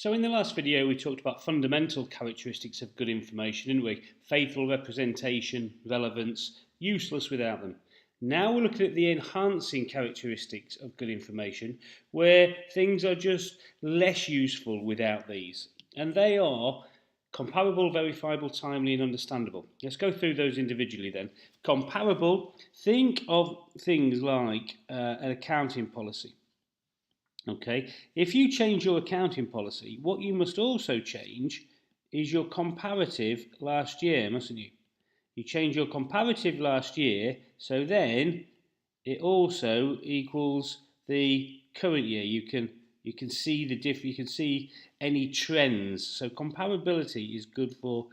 So in the last video we talked about fundamental characteristics of good information, didn't we? Faithful representation, relevance, useless without them. Now we're looking at the enhancing characteristics of good information, where things are just less useful without these. And they are comparable, verifiable, timely and understandable. Let's go through those individually then. Comparable, think of things like an accounting policy. Okay, if you change your accounting policy, what you must also change is your comparative last year, mustn't you? You change your comparative last year, so then it also equals the current year. You can see the you can see any trends. So comparability is good for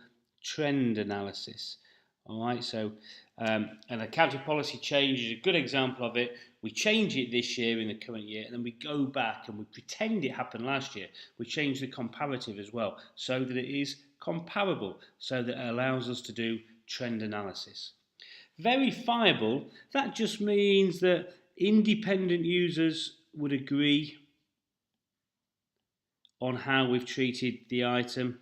trend analysis. All right, so an accounting policy change is a good example of it. We change it this year in the current year, and then we go back and we pretend it happened last year. We change the comparative as well, so that it is comparable, so that it allows us to do trend analysis. Verifiable, that just means that independent users would agree on how we've treated the item,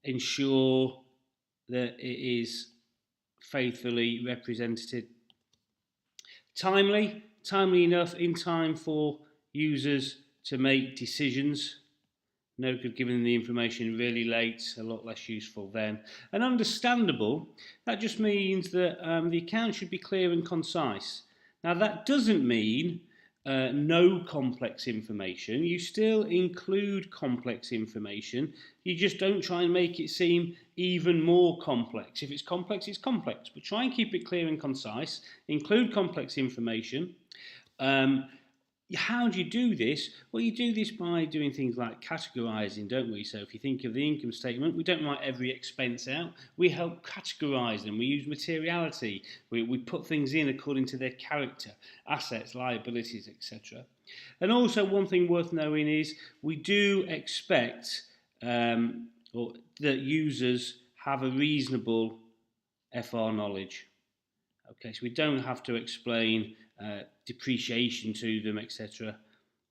ensure that it is faithfully represented. Timely enough, in time for users to make decisions. No good giving the information really late, a lot less useful then. And understandable, that just means that the account should be clear and concise. Now that doesn't mean no complex information. You still include complex information. You just don't try and make it seem even more complex. If it's complex, it's complex. But try and keep it clear and concise. Include complex information. How do you do this? Well, you do this by doing things like categorising, don't we? So if you think of the income statement, we don't write every expense out. We help categorise them. We use materiality. We put things in according to their character, assets, liabilities, etc. And also one thing worth knowing is we do expect that users have a reasonable FR knowledge. Okay, so we don't have to explain depreciation to them, etc.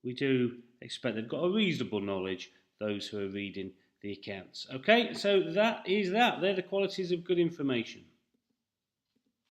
We do expect they've got a reasonable knowledge, those who are reading the accounts. Okay, so that is that. They're the qualities of good information.